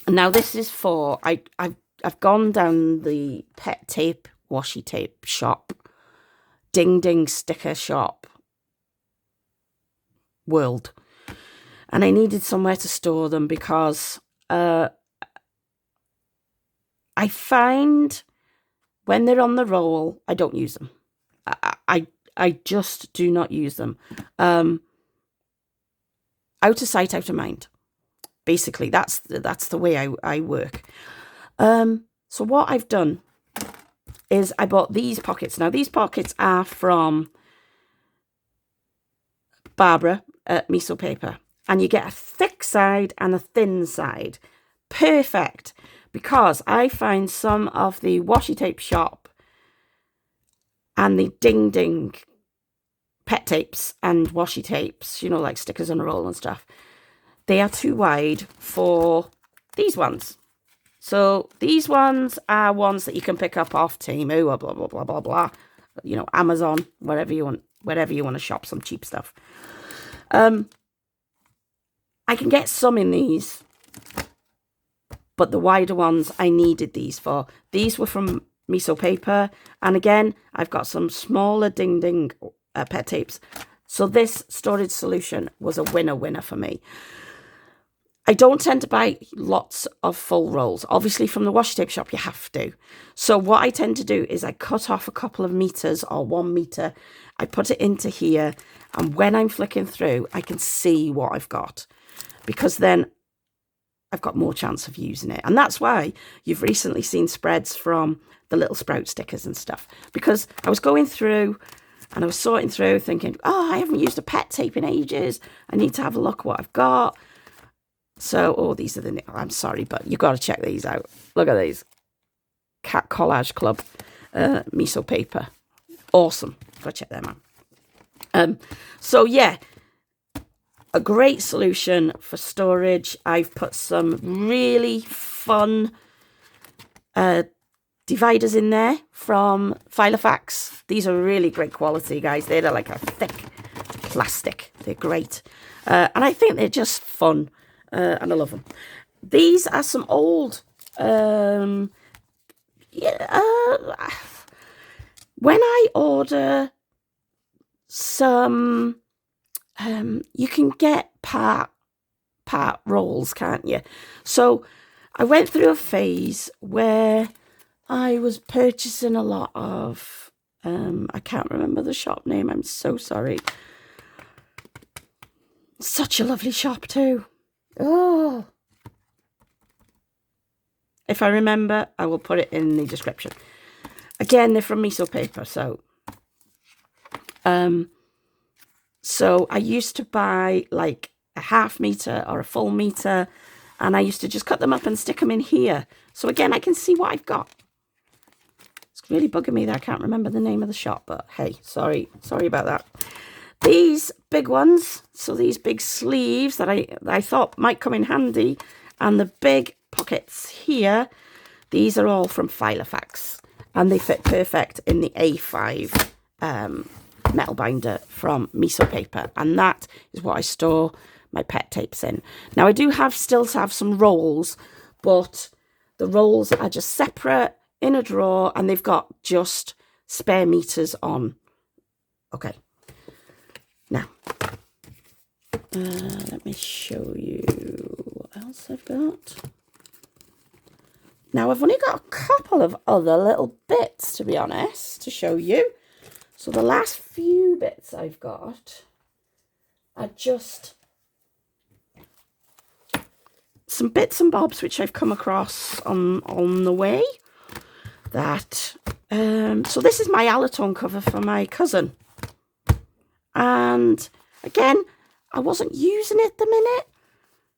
Now this is for, I've gone down the pet tape, washi tape shop, ding ding sticker shop world. And I needed somewhere to store them because I find when they're on the roll, I don't use them. I just do not use them. Out of sight, out of mind. Basically, that's the way I work. So what I've done is I bought these pockets. Now, these pockets are from Barbara at Miso Paper. And you get a thick side and a thin side. Perfect. Because I find some of the washi tape shop and the ding ding pet tapes and washi tapes, you know, like stickers on a roll and stuff, they are too wide for these ones. So these ones are ones that you can pick up off Temu or blah, blah, blah, blah, blah. You know, Amazon, wherever you want to shop some cheap stuff. I can get some in these, but the wider ones I needed these for. These were from Miso Paper. And again, I've got some smaller ding ding pet tapes. So this storage solution was a winner for me. I don't tend to buy lots of full rolls. Obviously, from the washi tape shop, you have to. So what I tend to do is I cut off a couple of meters or 1 meter. I put it into here. And when I'm flicking through, I can see what I've got. Because then I've got more chance of using it. And that's why you've recently seen spreads from the little sprout stickers and stuff. Because I was going through and I was sorting through thinking, oh, I haven't used a pet tape in ages. I need to have a look what I've got. So, oh, these are the, I'm sorry, but you've got to check these out. Look at these. Cat Collage Club Miso Paper. Awesome. Go check them out. So, yeah. A great solution for storage. I've put some really fun dividers in there from Filofax. These are really great quality, guys. They're like a thick plastic. They're great. And I think they're just fun. And I love them. These are some old... when I order some... you can get part rolls, can't you? So I went through a phase where I was purchasing a lot of, I can't remember the shop name. I'm so sorry. Such a lovely shop too. Oh, if I remember, I will put it in the description. Again, they're from Miso Paper, so so I used to buy like a ½ meter or a full meter, and I used to just cut them up and stick them in here. So again, I can see what I've got. It's really bugging me that I can't remember the name of the shop, but hey, sorry about that. These big ones, so these big sleeves that I thought might come in handy, and the big pockets here, these are all from Filofax, and they fit perfect in the A5 metal binder from Miso Paper, and that is what I store my pet tapes in. Now I do still have some rolls, but the rolls are just separate in a drawer, and they've got just spare meters on. Okay, now let me show you what else I've got. Now I've only got a couple of other little bits, to be honest, to show you. So the last few bits I've got are just some bits and bobs which I've come across on the way. That so this is my Alletone cover for my cousin, and again, I wasn't using it at the minute,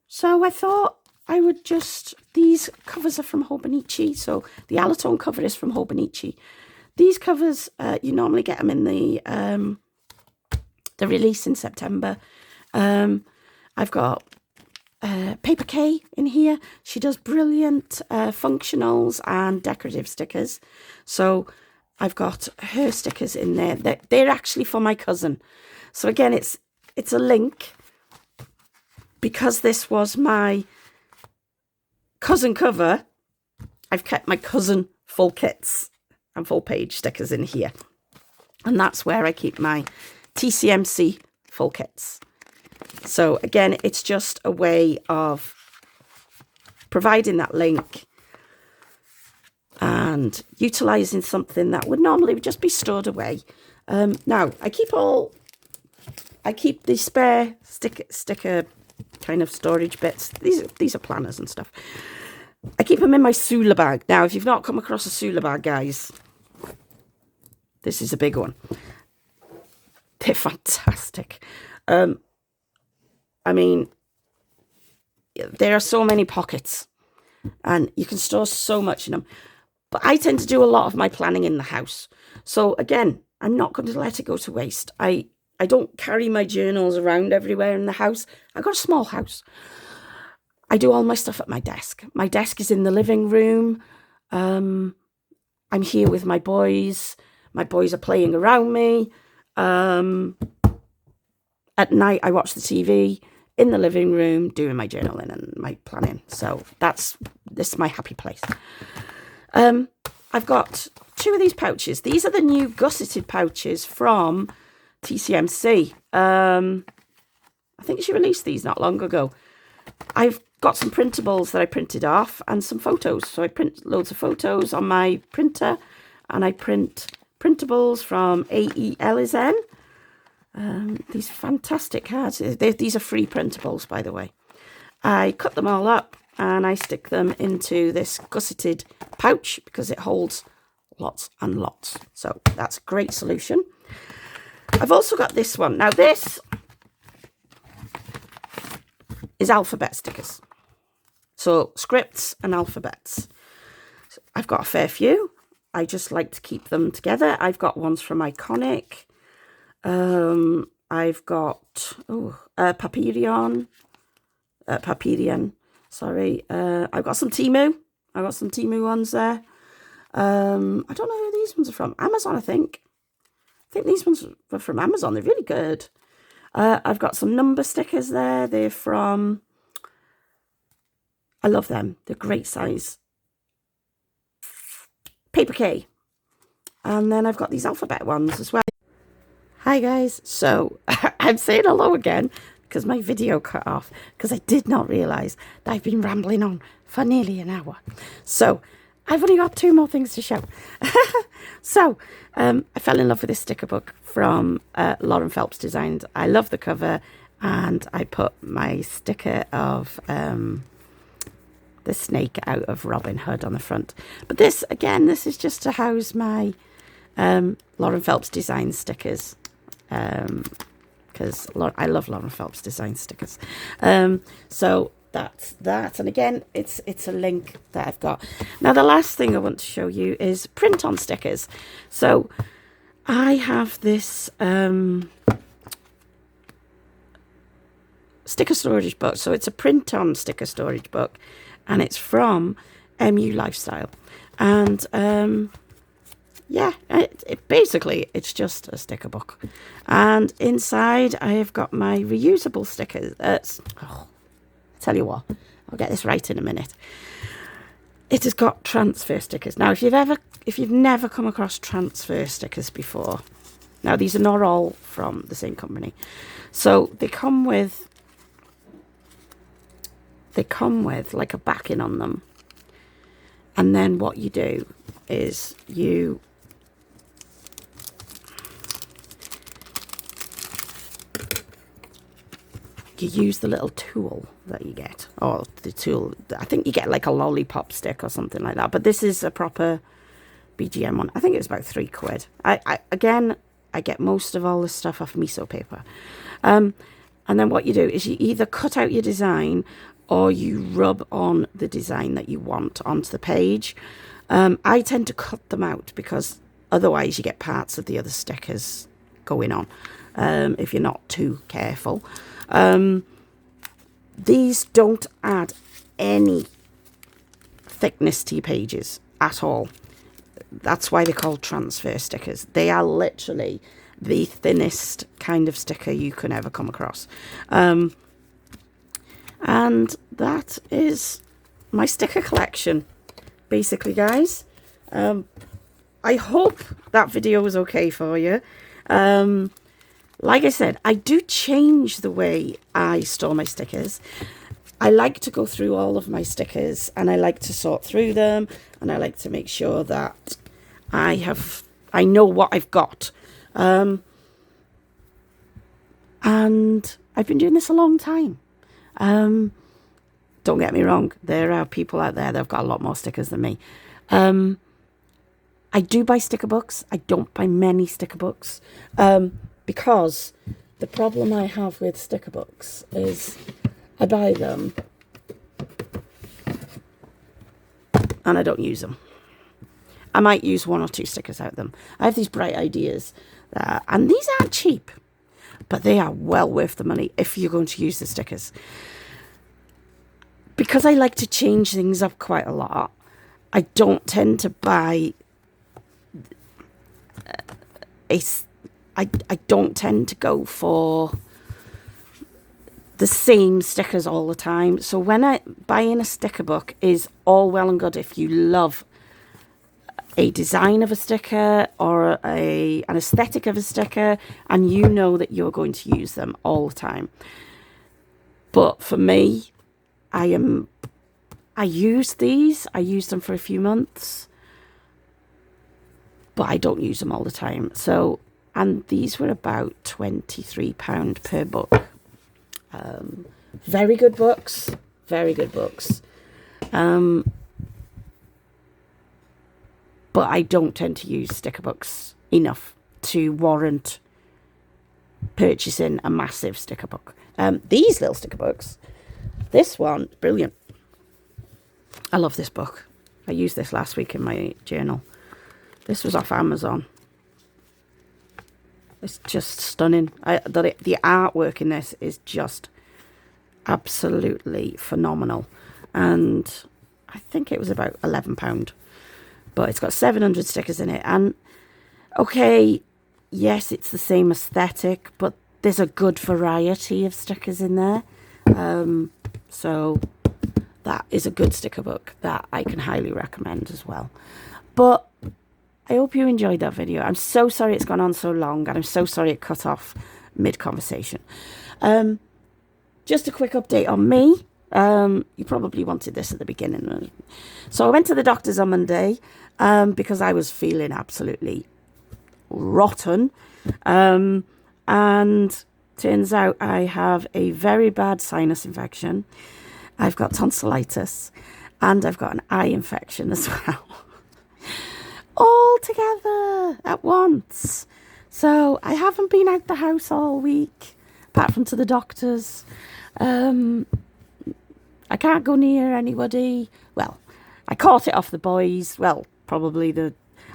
so I thought I would just, these covers are from Hobonichi, so the Alletone cover is from Hobonichi. These covers, you normally get them in the release in September. I've got Paper K in here. She does brilliant functionals and decorative stickers. So I've got her stickers in there. They're actually for my cousin. So again, it's a link, because this was my cousin cover. I've kept my cousin full kits and full page stickers in here. And that's where I keep my TCMC full kits. So again, it's just a way of providing that link and utilising something that would normally just be stored away. Now, I keep the spare sticker kind of storage bits. These are planners and stuff. I keep them in my Sula bag. Now, if you've not come across a Sula bag, guys, this is a big one. They're fantastic. I mean, there are so many pockets and you can store so much in them. But I tend to do a lot of my planning in the house. So again, I'm not going to let it go to waste. I don't carry my journals around everywhere in the house. I've got a small house. I do all my stuff at my desk. My desk is in the living room. I'm here with my boys. My boys are playing around me. At night, I watch the TV in the living room, doing my journaling and my planning. So this is my happy place. I've got 2 of these pouches. These are the new gusseted pouches from TCMC. I think she released these not long ago. I've got some printables that I printed off and some photos. So I print loads of photos on my printer, and I print printables from AELIZN. These fantastic cards. These are free printables, by the way. I cut them all up and I stick them into this gusseted pouch because it holds lots and lots. So that's a great solution. I've also got this one. Now this is alphabet stickers. So scripts and alphabets. So I've got a fair few. I just like to keep them together. I've got ones from Iconic. I've got Papyrion, sorry. I've got some Temu. I've got some Temu ones there. I don't know who these ones are from. Amazon, I think. I think these ones are from Amazon. They're really good. I've got some number stickers there. They're from, I love them. They're great size. Paper K. And then I've got these alphabet ones as well. Hi guys, so I'm saying hello again because my video cut off because I did not realise that I've been rambling on for nearly an hour. So I've only got 2 more things to show. So I fell in love with this sticker book from Lauren Phelps Designs. I love the cover, and I put my sticker of the snake out of Robin Hood on the front. But this, again, this is just to house my Lauren Phelps Designs stickers. Because I love Lauren Phelps Design stickers. So that's that. And again, it's a link that I've got. Now, the last thing I want to show you is print on stickers. So I have this sticker storage book. So it's a print on sticker storage book, and it's from MU Lifestyle. And yeah, basically, it's just a sticker book. And inside, I have got my reusable stickers. I'll tell you what, I'll get this right in a minute. It has got transfer stickers. Now, if you've never come across transfer stickers before, now these are not all from the same company. So they come with like a backing on them. And then what you do is you you use the little tool that you get, or the tool, I think you get like a lollipop stick or something like that, but this is a proper BGM one. I think it was about £3. Again, I get most of all this stuff off miso paper. And then what you do is you either cut out your design or you rub on the design that you want onto the page. I tend to cut them out because otherwise you get parts of the other stickers going on if you're not too careful. These don't add any thickness to your pages at all. That's why they're called transfer stickers. They are literally the thinnest kind of sticker you can ever come across. And that is my sticker collection, basically, guys. I hope that video was okay for you. Like I said, I do change the way I store my stickers. I like to go through all of my stickers and I like to sort through them, and I like to make sure that I know what I've got. And I've been doing this a long time. Don't get me wrong, there are people out there that have got a lot more stickers than me. I do buy sticker books. I don't buy many sticker books. Because the problem I have with sticker books is I buy them and I don't use them. I might use 1 or 2 stickers out of them. I have these bright ideas, and these aren't cheap, but they are well worth the money if you're going to use the stickers. Because I like to change things up quite a lot, I don't tend to buy I don't tend to go for the same stickers all the time. So when buying a sticker book is all well and good if you love a design of a sticker or an aesthetic of a sticker and you know that you're going to use them all the time. But for me, I use these. I use them for a few months, but I don't use them all the time. So, and these were about £23 per book. Very good books. Very good books. But I don't tend to use sticker books enough to warrant purchasing a massive sticker book. These little sticker books, this one, brilliant. I love this book. I used this last week in my journal. This was off Amazon. It's just stunning. The artwork in this is just absolutely phenomenal. And I think it was about £11. But it's got 700 stickers in it. And, okay, yes, it's the same aesthetic, but there's a good variety of stickers in there. So that is a good sticker book that I can highly recommend as well. But I hope you enjoyed that video. I'm so sorry it's gone on so long, and I'm so sorry it cut off mid-conversation. Just a quick update on me. You probably wanted this at the beginning. So I went to the doctor's on Monday because I was feeling absolutely rotten. And turns out I have a very bad sinus infection. I've got tonsillitis and I've got an eye infection as well. All together at once. So I haven't been out the house all week, apart from to the doctor's. I can't go near anybody. Well, I caught it off the boys. Well,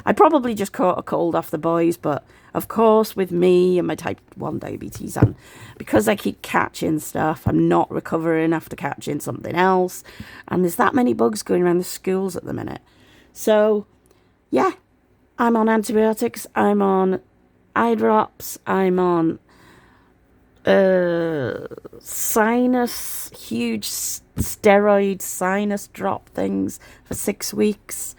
I probably just caught a cold off the boys, but of course with me and my type 1 diabetes, and because I keep catching stuff, I'm not recovering after catching something else, and there's that many bugs going around the schools at the minute. So yeah, I'm on antibiotics, I'm on eye drops, I'm on huge steroid sinus drop things for 6 weeks.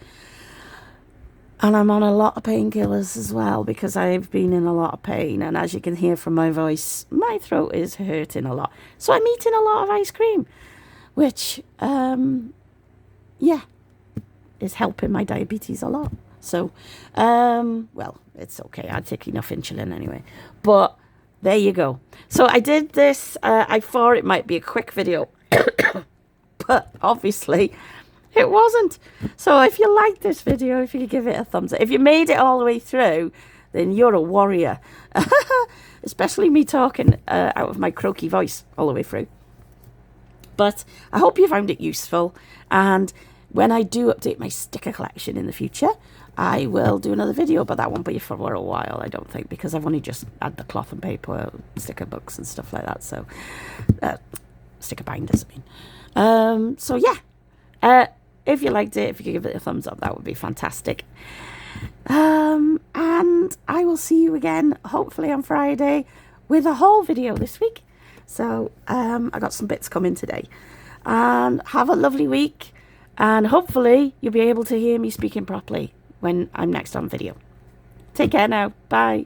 And I'm on a lot of painkillers as well because I've been in a lot of pain. And as you can hear from my voice, my throat is hurting a lot. So I'm eating a lot of ice cream, which, yeah, is helping my diabetes a lot. So, well, it's okay. I take enough insulin anyway. But there you go. So I did this. I thought it might be a quick video, but obviously it wasn't. So if you liked this video, if you could give it a thumbs up. If you made it all the way through, then you're a warrior. Especially me talking out of my croaky voice all the way through. But I hope you found it useful. And when I do update my sticker collection in the future, I will do another video, but that won't be for a while, I don't think, because I've only just had the cloth and paper sticker books and stuff like that. So, sticker binders, I mean. So yeah, if you liked it, if you could give it a thumbs up, that would be fantastic. And I will see you again, hopefully on Friday, with a haul video this week. So, I got some bits coming today. And have a lovely week. And hopefully you'll be able to hear me speaking properly when I'm next on video. Take care now. Bye.